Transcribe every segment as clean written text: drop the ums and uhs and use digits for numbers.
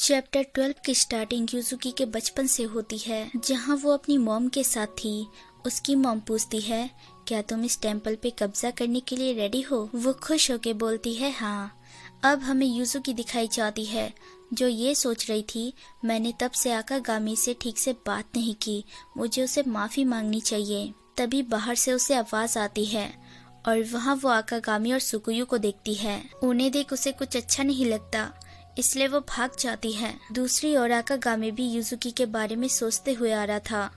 Chapter 12 की starting Yuzuki के बचपन से होती है, जहां वो अपनी मॉम के साथ थी। उसकी मॉम पूछती है, क्या तुम इस टेम्पल पे कब्जा करने के लिए रेडी हो? वो खुश होके बोलती है हाँ। अब हमें यूजुकी दिखाई जाती है, जो ये सोच रही थी, मैंने तब से आकागामी से ठीक से बात नहीं की, मुझे उसे माफी मांगनी चाहिए। तभी बाहर से उसे आवाज आती है और वहाँ वो आकागामी और सुकुयु को देखती है। उन्हें देख उसे कुछ अच्छा नहीं लगता, इसलिए वो भाग जाती है। दूसरी ओर आकागामी भी यूजुकी के बारे में सोचते हुए आ रहा था।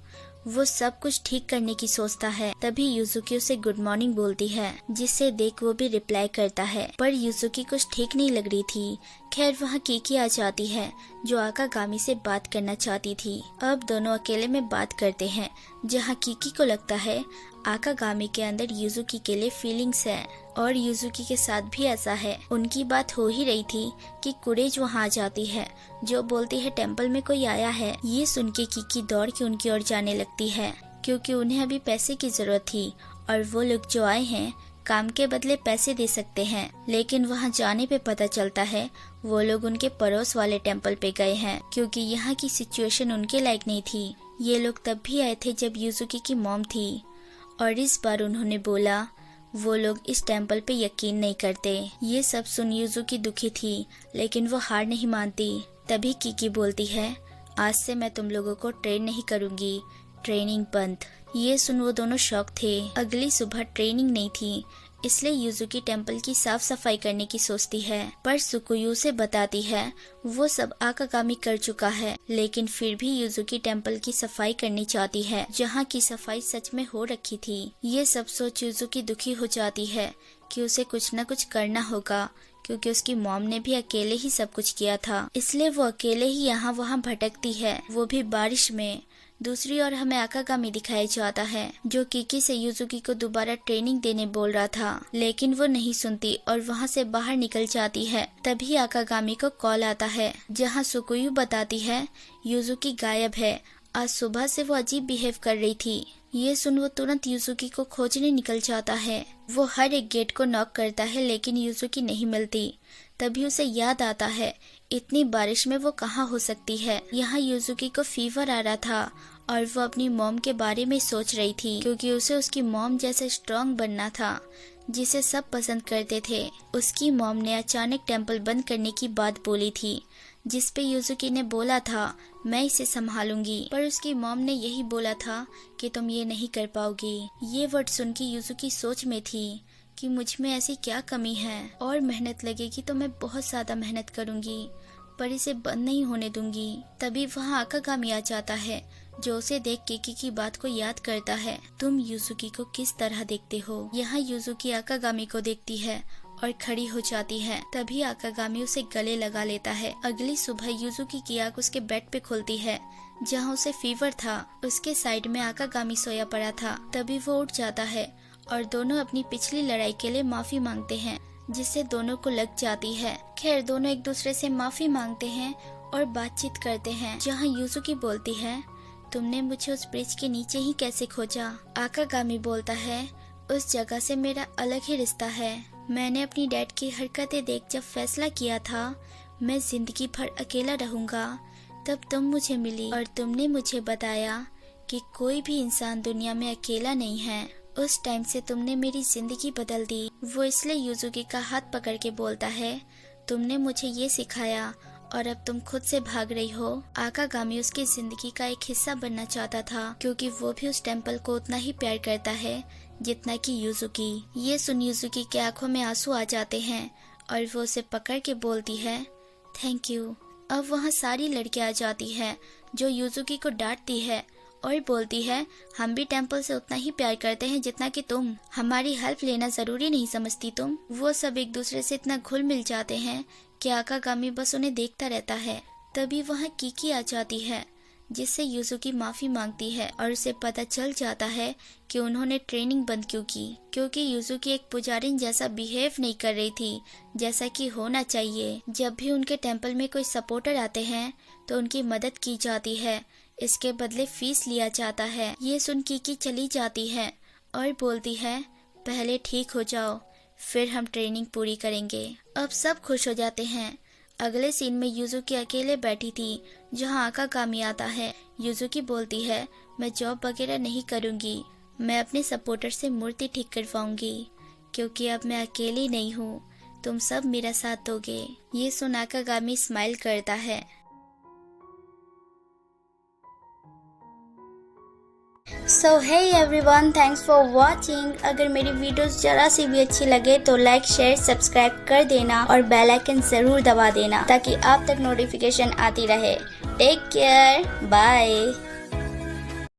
वो सब कुछ ठीक करने की सोचता है। तभी यूजुकी उसे गुड मॉर्निंग बोलती है, जिसे देख वो भी रिप्लाई करता है, पर यूजुकी कुछ ठीक नहीं लग रही थी। खैर वहाँ कीकी आ जाती है, जो आकागामी से बात करना चाहती थी। अब दोनों अकेले में बात करते हैं, जहाँ कीकी को लगता है आकागामी के अंदर यूजुकी के लिए फीलिंग्स है और यूजुकी के साथ भी ऐसा है। उनकी बात हो ही रही थी कि कुरेज वहाँ आ जाती है, जो बोलती है टेम्पल में कोई आया है। ये सुन के कीकी दौड़ के उनकी ओर जाने लगती है, क्योंकि उन्हें अभी पैसे की जरूरत थी और वो लोग जो आए हैं काम के बदले पैसे दे सकते हैं। लेकिन वहाँ जाने पे पता चलता है वो लोग उनके पड़ोस वाले टेम्पल पे गए हैं, क्योंकि यहाँ की सिचुएशन उनके लायक नहीं थी। ये लोग तब भी आए थे जब यूजुकी की मॉम थी, और इस बार उन्होंने बोला वो लोग इस टेम्पल पे यकीन नहीं करते। ये सब सुन यूजुकी दुखी थी, लेकिन वो हार नहीं मानती। तभी कीकी बोलती है, आज से मैं तुम लोगों को ट्रेन नहीं करूँगी, ट्रेनिंग बंद। ये सुन वो दोनों शॉक थे। अगली सुबह ट्रेनिंग नहीं थी, इसलिए यूजुकी टेम्पल की साफ सफाई करने की सोचती है, पर सुकुयु से बताती है वो सब आकागामी कर चुका है। लेकिन फिर भी यूजुकी टेम्पल की सफाई करनी चाहती है, जहाँ की सफाई सच में हो रखी थी। ये सब सोच यूजुकी दुखी हो जाती है कि उसे कुछ न कुछ करना होगा, क्योंकि उसकी मॉम ने भी अकेले ही सब कुछ किया था, इसलिए वो अकेले ही यहाँ वहाँ भटकती है, वो भी बारिश में। दूसरी ओर हमें आकागामी दिखाया जाता है, जो कीकी से यूजुकी को दोबारा ट्रेनिंग देने बोल रहा था, लेकिन वो नहीं सुनती और वहाँ से बाहर निकल जाती है। तभी आकागामी को कॉल आता है, जहाँ सुकुयु बताती है यूजुकी गायब है, आज सुबह से वो अजीब बिहेव कर रही थी। ये सुन वो तुरंत यूजुकी को खोजने निकल जाता है। वो हर एक गेट को नॉक करता है, लेकिन यूजुकी नहीं मिलती। तभी उसे याद आता है इतनी बारिश में वो कहाँ हो सकती है। यहाँ यूजुकी को फीवर आ रहा था और वो अपनी मॉम के बारे में सोच रही थी, क्योंकि उसे उसकी मॉम जैसे स्ट्रॉन्ग बनना था, जिसे सब पसंद करते थे। उसकी मॉम ने अचानक टेम्पल बंद करने की बात बोली थी, जिसपे यूजुकी ने बोला था मैं इसे संभालूंगी, पर उसकी मॉम ने यही बोला था कि तुम ये नहीं कर पाओगी। ये वर्ड सुन के यूजुकी सोच में थी कि मुझ में ऐसी क्या कमी है, और मेहनत लगेगी तो मैं बहुत ज्यादा मेहनत करूंगी, पर इसे बंद नहीं होने दूंगी। तभी वहाँ आकागामी आ जाता है, जो उसे देख कीकी की बात को याद करता है। तुम यूजुकी को किस तरह देखते हो? यहाँ यूजुकी आकागामी को देखती है और खड़ी हो जाती है। तभी आकागामी उसे गले लगा लेता है। अगली सुबह यूजुकी की आंख उसके बेड पे खुलती है, जहाँ उसे फीवर था। उसके साइड में आकागामी सोया पड़ा था। तभी वो उठ जाता है और दोनों अपनी पिछली लड़ाई के लिए माफी मांगते हैं, जिससे दोनों को लग जाती है। खैर दोनों एक दूसरे से माफी मांगते हैं और बातचीत करते हैं, जहाँ यूजुकी बोलती है तुमने मुझे उस ब्रिज के नीचे ही कैसे खोजा? आकागामी बोलता है उस जगह से मेरा अलग ही रिश्ता है। मैंने अपनी डैड की हरकतें देख जब फैसला किया था मैं जिंदगी भर अकेला रहूंगा, तब तुम मुझे मिली और तुमने मुझे बताया कि कोई भी इंसान दुनिया में अकेला नहीं है। उस टाइम से तुमने मेरी जिंदगी बदल दी। वो इसलिए यूजुकी का हाथ पकड़ के बोलता है तुमने मुझे ये सिखाया और अब तुम खुद से भाग रही हो। आकागामी उसकी जिंदगी का एक हिस्सा बनना चाहता था, क्योंकि वो भी उस टेम्पल को उतना ही प्यार करता है जितना कि यूजुकी। ये सुन यूजुकी के आंखों में आंसू आ जाते हैं और वो उसे पकड़ के बोलती है थैंक यू। अब वहाँ सारी लड़कियां आ जाती है, जो यूजुकी को डांटती है और बोलती है हम भी टेम्पल से उतना ही प्यार करते हैं जितना कि तुम, हमारी हेल्प लेना जरूरी नहीं समझती तुम। वो सब एक दूसरे से इतना घुल मिल जाते हैं कि आकागामी बस उन्हें देखता रहता है। तभी वहाँ कीकी आ जाती है, जिससे यूजुकी माफी मांगती है और उसे पता चल जाता है कि उन्होंने ट्रेनिंग बंद क्यों की, क्योंकि यूजुकी एक पुजारिन जैसा बिहेव नहीं कर रही थी जैसा कि होना चाहिए। जब भी उनके टेम्पल में कोई सपोर्टर आते हैं तो उनकी मदद की जाती है, इसके बदले फीस लिया जाता है। ये सुन कीकी चली जाती है और बोलती है पहले ठीक हो जाओ, फिर हम ट्रेनिंग पूरी करेंगे। अब सब खुश हो जाते हैं अगले सीन में यूजुकी अकेले बैठी थी जहाँ आकागामी आता है। यूजुकी बोलती है, मैं जॉब वगैरह नहीं करूँगी, मैं अपने सपोर्टर से मूर्ति ठीक करवाऊंगी, क्योंकि अब मैं अकेली नहीं हूँ, तुम सब मेरा साथ दोगे। ये सुन आकागामी स्माइल करता है। So hey everyone, thanks for watching. अगर मेरी वीडियोस जरा सी भी अच्छी लगे तो लाइक शेयर सब्सक्राइब कर देना और बेल आइकन जरूर दबा देना ताकि आप तक नोटिफिकेशन आती रहे। Take care, bye.